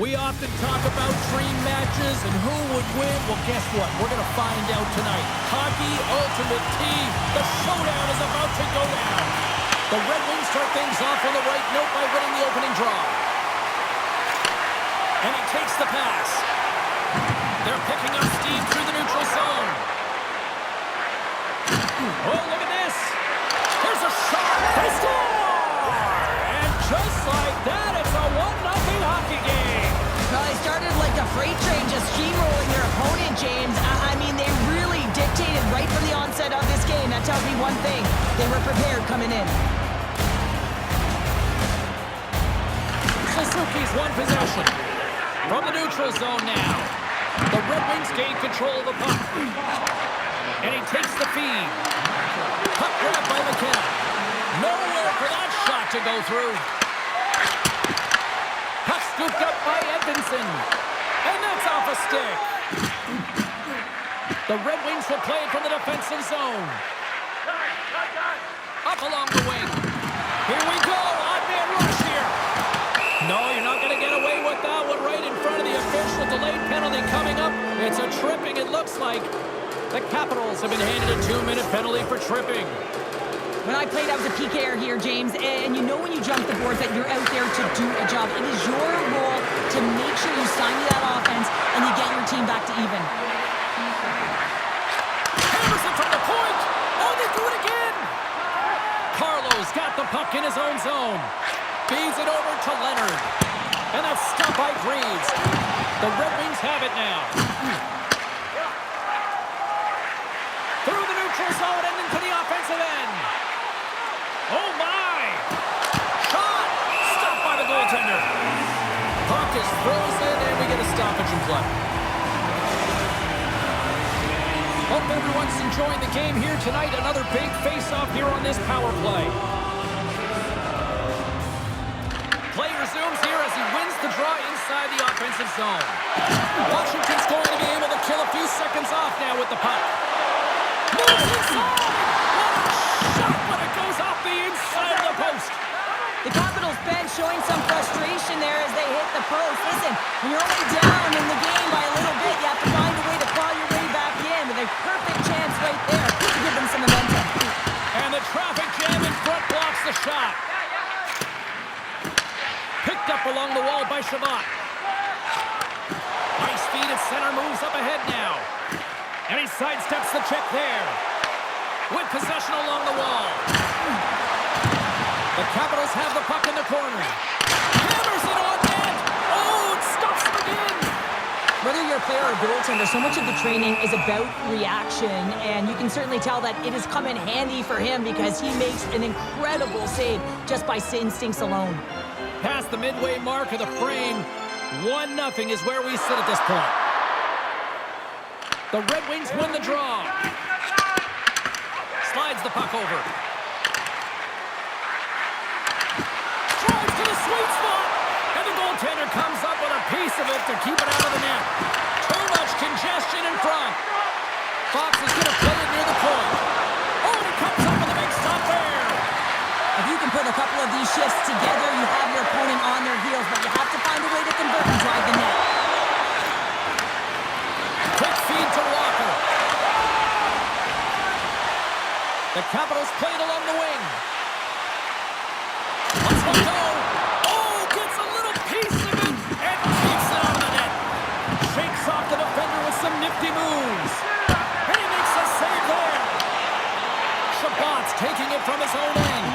We often talk about dream matches and who would win. Well, guess what? We're going to find out tonight. Hockey Ultimate Team. The showdown is about to go down. The Red Wings start things off on the right note by winning the opening draw. And he takes the pass. They're picking up steam through the neutral zone. Oh, look at this. Here's a shot. They score! And just like that, it's a 1-0 hockey game. Well, they started like a freight train, just steamrolling their opponent, James. I mean, they really dictated right from the onset of this game. That tells me one thing. They were prepared coming in. Suzuki's one possession. From the neutral zone now. The Red Wings gain control of the puck. And he takes the feed. Puck grab by McKenna. Nowhere for that shot to go through. Puck scooped up by Edmondson. And that's off a stick. The Red Wings will play it from the defensive zone. Up along the wing. Here we go. Odd man rush here. No, you're not going to get away with that one right in front of the official. Delayed penalty coming up. It's a tripping, it looks like. The Capitals have been handed a 2-minute penalty for tripping. When I played, I was a PKer here, James, and you know when you jump the boards that you're out there to do a job. It is your role to make sure you sign that offense and you get your team back to even. Hammerson from the point. Oh, they do it again. Carlo's got the puck in his own zone. Feeds it over to Leonard. And that's stopped by Greaves. The Red Wings have it now. Through the neutral zone and into the offensive end. Oh, my! Shot! Stopped by the goaltender. Puck is frozen, and we get a stoppage in play. Hope everyone's enjoying the game here tonight. Another big face-off here on this power play. Play resumes here as he wins the draw inside the offensive zone. Washington's going to be able to kill a few seconds off now with the puck. Moves inside! What a shot when it goes off the inside of the post! The Capitals bench showing some frustration there as they hit the post. Listen, when you're only down in the game by a little bit, you have to find a way to claw your way back in with a perfect chance right there to give them some momentum. And the traffic jam in front blocks the shot. Picked up along the wall by Shabbat. Nice feed at center, moves up ahead now. And he sidesteps the check there. With possession along the wall. The Capitals have the puck in the corner. Hammers it on net. Oh, it stops him again. Whether you're a player or a goaltender, so much of the training is about reaction, and you can certainly tell that it has come in handy for him because he makes an incredible save just by instincts alone. Past the midway mark of the frame, 1-0 is where we sit at this point. The Red Wings win the draw. Slides the puck over. Drives to the sweet spot. And the goaltender comes up with a piece of it to keep it out of the net. Too much congestion in front. Fox is going to play it near the point. Oh, and he comes up with a big stop there. If you can put a couple of these shifts together, you have your opponent on their heels, but you have to find a way to convert and drive the net. Quick feed to Walker. The Capitals play it along the wing. Let's go. Oh, gets a little piece of it and keeps it out of the net. Shakes off the defender with some nifty moves. And he makes a save there. Shabbat's taking it from his own end.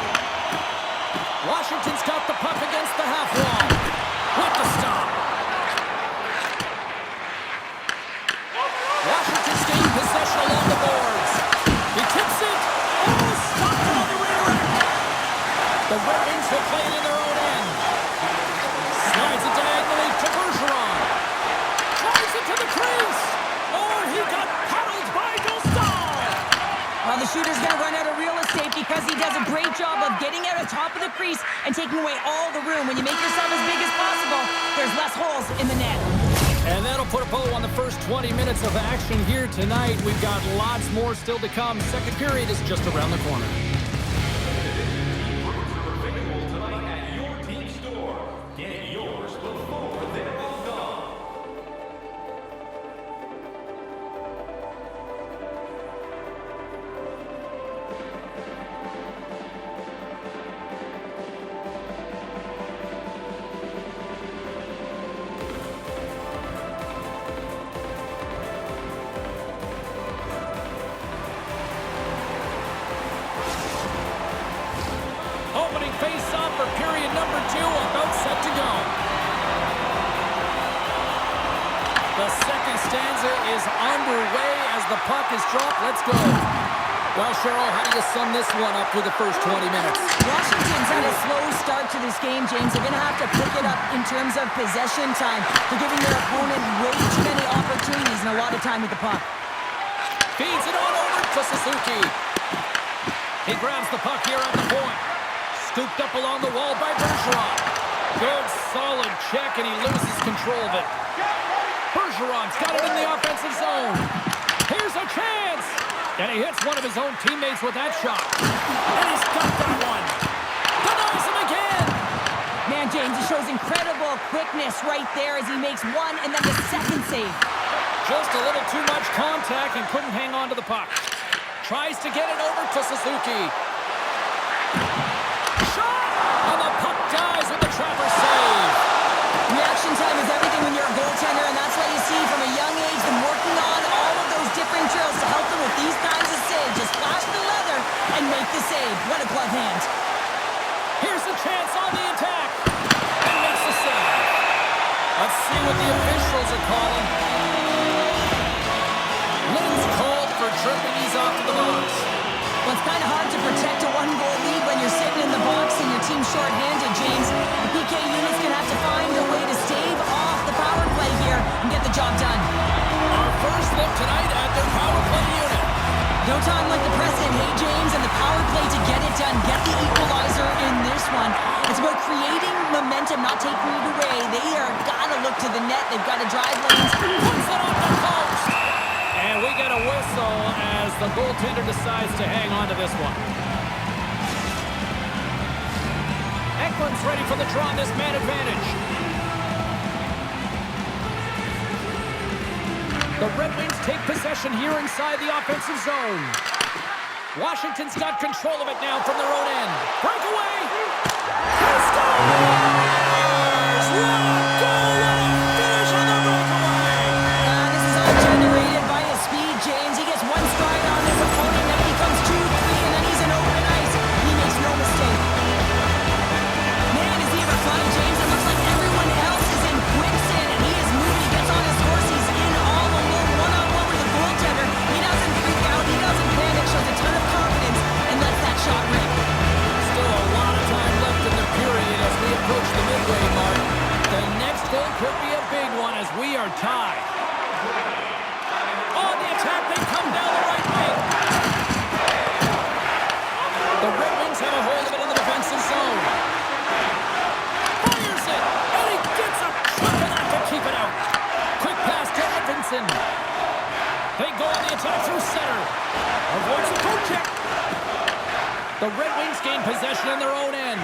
Washington's got the puck against the half wall. With the stop. Washington's gained possession along the boards. He tips it. Oh, stopped on the rear end. The Red Wings will play it in their own end. Slides it diagonally to Bergeron. Drives it to the crease. Oh, he got paddled by Dostal. Well, the shooter's going to run out of real estate because he does a great job of getting out of top of the crease and taking away all the room. When you make yourself as big as possible, there's less holes in the net. And that'll put a bow on the first 20 minutes of action here tonight. We've got lots more still to come. Second period is just around the corner. Fruits are available tonight at your team store. Get yours before they're gone. stanza is underway as the puck is dropped. Let's go. Well, Cheryl, how do you sum this one up through the first 20 minutes? Washington's had a slow start to this game, James. They're going to have to pick it up in terms of possession time. They're giving their opponent way too many opportunities and a lot of time with the puck. Feeds it on over to Suzuki. He grabs the puck here at the point. Scooped up along the wall by Bergeron. Good, solid check, and he loses control of it. Bergeron's got it in the offensive zone. Here's a chance. And he hits one of his own teammates with that shot. And he's got that one. Denies him again. Man, James, he shows incredible quickness right there as he makes one and then the second save. Just a little too much contact and couldn't hang on to the puck. Tries to get it over to Suzuki. Shot! And the puck dies with the trapper's save. Reaction time is everything when you're a goaltender, and that's why you see from a young age them working on all of those different drills to help them with these kinds of saves. Just flash the leather and make the save. What a glove hand. Here's a chance on the attack. And makes the save. Let's see what the officials are calling. Lynn's called for tripping. He's off to the box. Well, it's kind of hard to protect a one-goal lead when you're sitting in the box and your team's short-handed, James. The PK unit's going to have to find a way to stave off the power play here and get the job done. Our first look tonight at their power play unit. No time like the present, hey, James, and the power play to get it done. Get the equalizer in this one. It's about creating momentum, not taking it away. They are got to look to the net. They've got to drive lanes. Puts it off the post. And we get a whistle as the goaltender decides to hang on to this one. Eklund's ready for the draw on this man advantage. The Red Wings take possession here inside the offensive zone. Washington's got control of it now from their own end. Breakaway! He scores! One goal and a finish on the breakaway! This is all generated by his speed, James. He gets one stride on his opponent, then he becomes 2-3, and then he's in open ice, and he makes no mistake. Man, is he ever fun, James? It looks like everyone else is in quicksand, and he is moving. He gets on his horse. He's in all alone, one-on-one with the goaltender. He doesn't freak out. He doesn't panic. Shows a ton of confidence and lets that shot rip. Still a lot of time left in the period as we approach the midway mark. The next goal could be a big one as we are tied. On the attack, they come down the right wing. The Red Wings have a hold of it in the defensive zone. Fires it, and he gets a shot to that to keep it out. Quick pass to Edvinson. They go on the attack through center. Avoids the poke check. The Red Wings gain possession in their own end.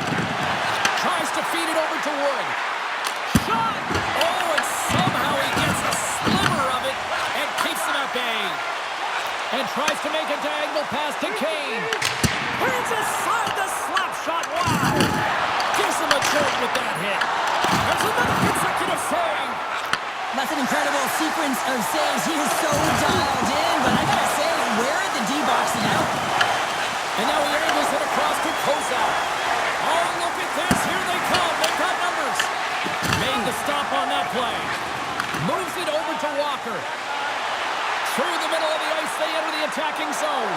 Tries to feed it over to Wood. Shot! Oh, and somehow he gets a sliver of it and keeps him at bay. And tries to make a diagonal pass to Kane. Turns aside the slap shot. Wow! Gives him a jolt with that hit. There's another consecutive save. That's an incredible sequence of saves. He is so dialed in, but I gotta say, where are the D-boxing out? And now he angles it across to Kozak. Oh, look at this. Here they come. They've got numbers. Made the stop on that play. Moves it over to Walker. Through the middle of the ice, they enter the attacking zone.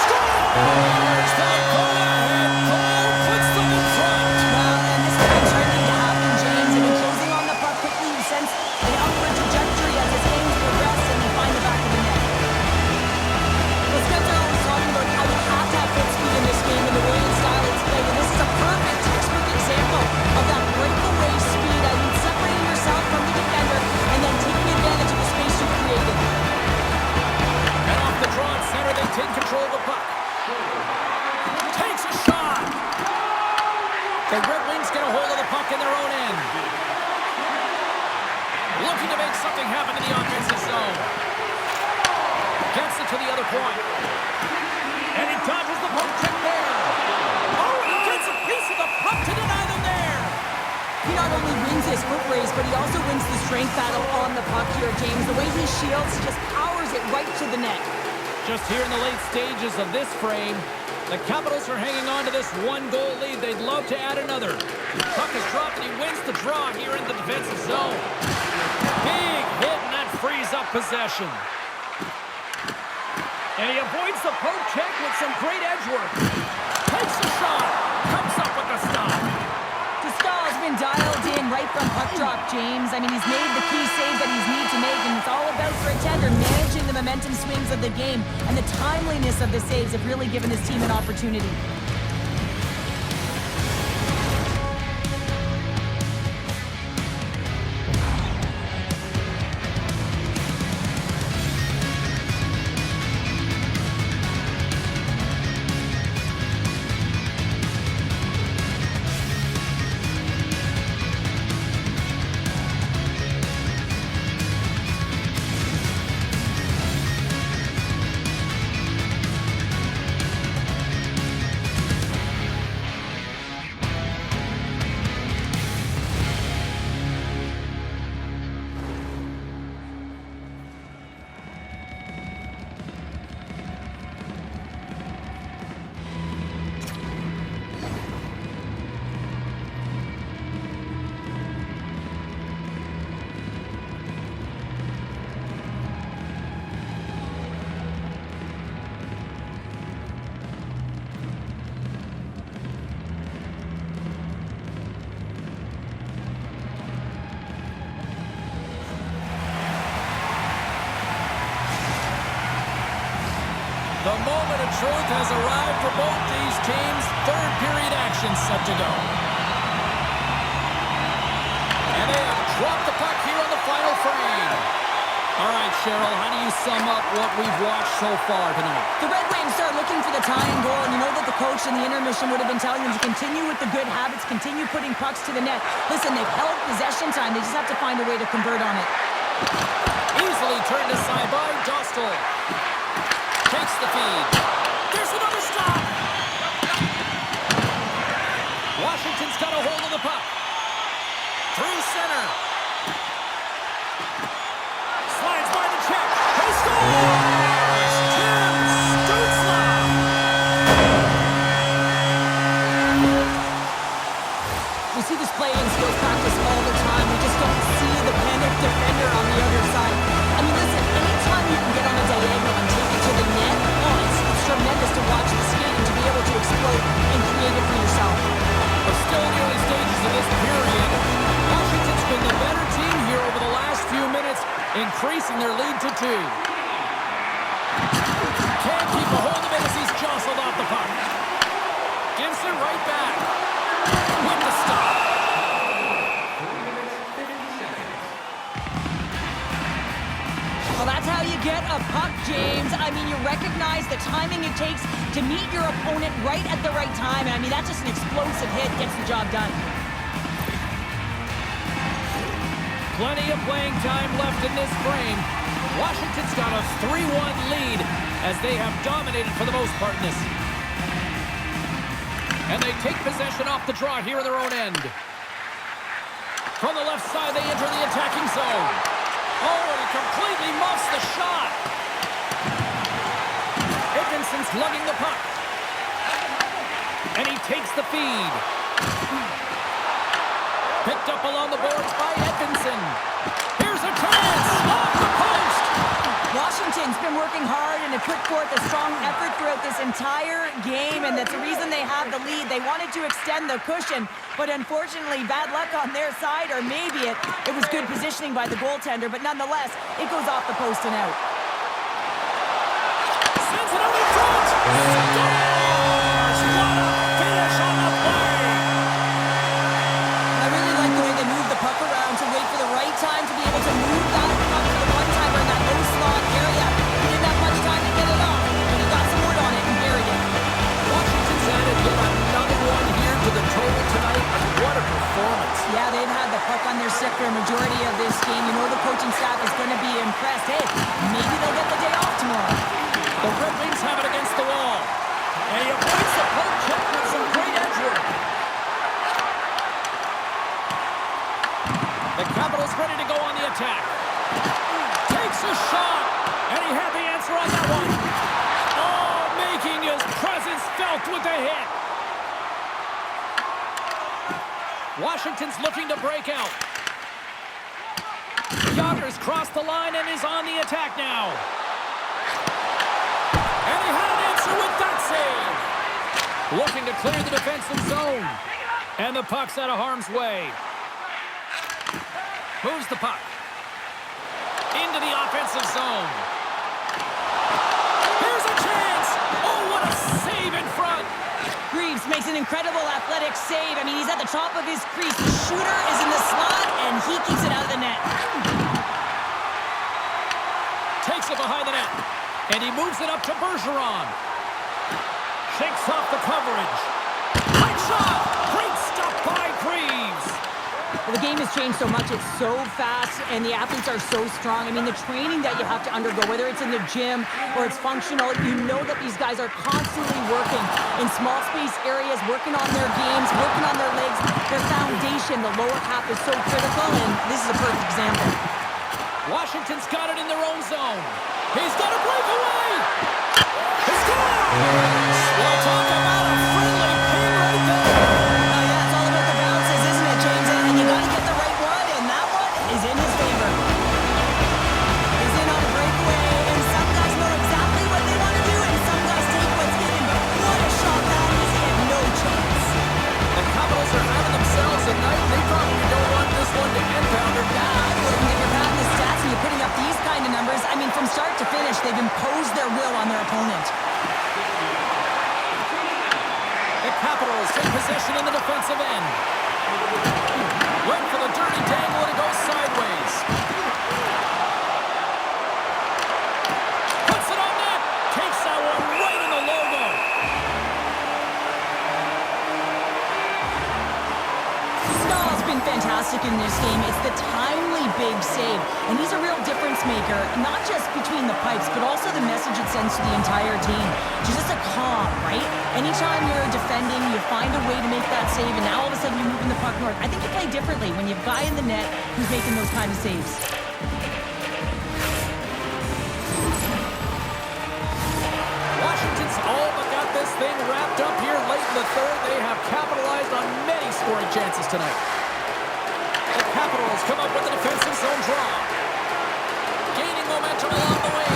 Scores! The go-ahead goal puts them in front. Well, and this has been starting to happen, James. I mean, closing on the puck quickly, you sense an upward trajectory as his games progress and they find the back of the net. Well, Spencer was talking about how you have to have foot speed in this game and the way and style it's played, and this is a perfect textbook example of that breakaway speed. I mean, separating yourself from the defender and then taking advantage of the space you created. And off the draw at center, they take control of the puck. Takes a shot. The Red Wings get a hold of the puck in their own end. Looking to make something happen in the offensive zone. Gets it to the other point. And he dodges the poke check there. Oh, he gets a piece of the puck to deny them there. He not only wins his foot race, but he also wins the strength battle on the puck here, James. The way he shields, he just powers it right to the net. Just here in the late stages of this frame, the Capitals are hanging on to this one-goal lead. They'd love to add another. Puck is dropped, and he wins the draw here in the defensive zone. Big hit, and that frees up possession. And he avoids the poke check with some great edge work. Takes the shot. Comes up with the stop. Gastal's been dialed in right from puck drop, James. I mean, he's made the key save that he's need to make, and it's all about for a tender managing the momentum swings of the game, and the timeliness of the saves have really given his team an opportunity. The moment of truth has arrived for both these teams. Third period action set to go. And they have dropped the puck here on the final frame. All right, Cheryl, how do you sum up what we've watched so far tonight? The Red Wings are looking for the tying goal, and you know that the coach in the intermission would have been telling them to continue with the good habits, continue putting pucks to the net. Listen, they've held possession time. They just have to find a way to convert on it. Easily turned aside by Dostal. Takes the feed. There's another stop. Washington's got a hold of the puck. Through center. Slides by the check. He scores! Tim Stützle! We see this play in skills practice all the time. We just don't see the panic defender on the other side. I mean, listen, anytime you can get on a diagonal and take it to the net, it's tremendous to watch the skating to be able to explode and create it for yourself. We're still in the early stages of this period. Washington's been the better team here over the last few minutes, increasing their lead to 2. Can't keep a hold of it as he's jostled off the puck. Gives it right back. With the stop. Well, that's how you get a puck, James. I mean, you recognize the timing it takes to meet your opponent right at the right time. I mean, that's just an explosive hit, gets the job done. Plenty of playing time left in this frame. Washington's got a 3-1 lead as they have dominated for the most part in this. And they take possession off the draw here in their own end. From the left side, they enter the attacking zone. Oh, and he completely muffs the shot. Edvinson's lugging the puck. And he takes the feed. Picked up along the boards by Edvinson. Here's a chance. Off the post. Washington's been working hard and have put forth a strong effort throughout this entire game, and that's the reason they have the lead. They wanted to extend the cushion, but unfortunately, bad luck on their side, or maybe it was good positioning by the goaltender, but nonetheless, it goes off the post and out. Sends it out in front. Scores! What a finish on the play! I really like the way they move the puck around to wait for the right time to be able to move that puck to the one-timer in that low slot area. He didn't have much time to get it off, but he got some wood on it and buried it. Washington's added yet another one here to the total tonight. What a performance. Yeah, they've had the puck on their stick for a majority of this game. You know the coaching staff is going to be impressed. Hey, maybe they'll get the day off tomorrow. The Red Wings have it against the wall. And he avoids the poke check with some great edge work. The Capitals ready to go on the attack. Takes a shot. And he had the answer on that one. Oh, making his presence felt with the hit. Washington's looking to break out. Yager's across the line and is on the attack now. And he had an answer with that save. Looking to clear the defensive zone. And the puck's out of harm's way. Moves the puck. Into the offensive zone. Here's a chance. Oh, what a save in front. Greaves makes an incredible athletic save. I mean, he's at the top of his crease. The shooter is in the slot, and he keeps it out of the net. Takes it behind the net. And he moves it up to Bergeron. Shakes off the coverage. Great shot. Great stop by Greaves. Well, the game has changed so much. It's so fast, and the athletes are so strong. I mean, the training that you have to undergo, whether it's in the gym or it's functional, you know that these guys are constantly working in small space areas, working on their games, working on their legs. Their foundation, the lower half, is so critical, and this is a perfect example. Washington's got it in their own zone. He's got a breakaway. He scores! Well, talk about a friendly pin right there. Oh, yeah, it's all about the bounces, isn't it, James? And you got to get the right one, and that one is in his favor. He's in on a breakaway, and some guys know exactly what they want to do, and some guys take what's given. What a shot that is. He had no chance. The Capitals are having themselves a night. They probably don't want this one to end, Pounder. If you're having the stats and you're putting up these kind of numbers, I mean, from start to finish, they've imposed their will on their opponent. The Capitals take possession in the defensive end. Went for the dirty dangle and it goes sideways. Puts it on net. Takes that one right in the logo. Stahl's been fantastic in this game. It's the timely big save, and he's a real difference maker, not just between the pipes, but also the message it sends to the entire team. Just a calm, right? Anytime you're defending, you find a way to make that save, and now all of a sudden you're moving the puck north. I think you play differently when you have a guy in the net who's making those kind of saves. Washington's all but got this thing wrapped up here late in the third. They have capitalized on many scoring chances tonight. The Capitals come up with a defensive zone draw. Gaining momentum along the wing.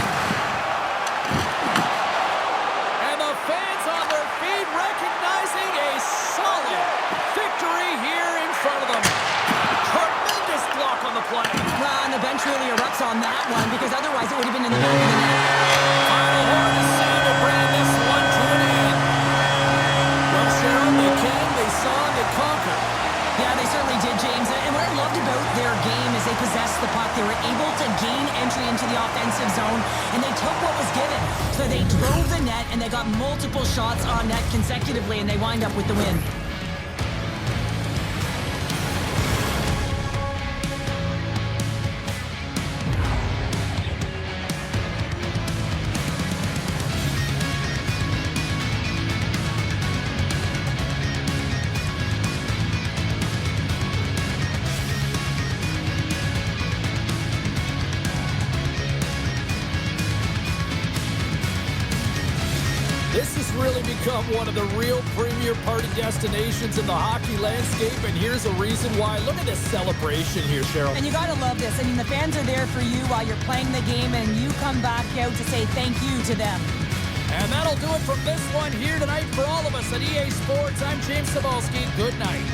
And the fans on their feet recognizing a solid victory here in front of them. Tremendous block on the play. Well, and the bench really erupts on that one, because otherwise it would have been in the back of the net. Final horn is sound to bring this one to an end. Well, Cheryl, they came, they saw, they conquered. Yeah, they certainly did, James. And what I loved about their game is they possessed the puck. They were able to gain entry into the offensive zone, and they took what was given. So they drove the net, and they got multiple shots on net consecutively, and they wind up with the win. This has really become one of the real premier party destinations in the hockey landscape, and here's a reason why. Look at this celebration here, Cheryl. And you got to love this. I mean, the fans are there for you while you're playing the game, and you come back out to say thank you to them. And that'll do it from this one here tonight for all of us at EA Sports. I'm James Cebulski. Good night.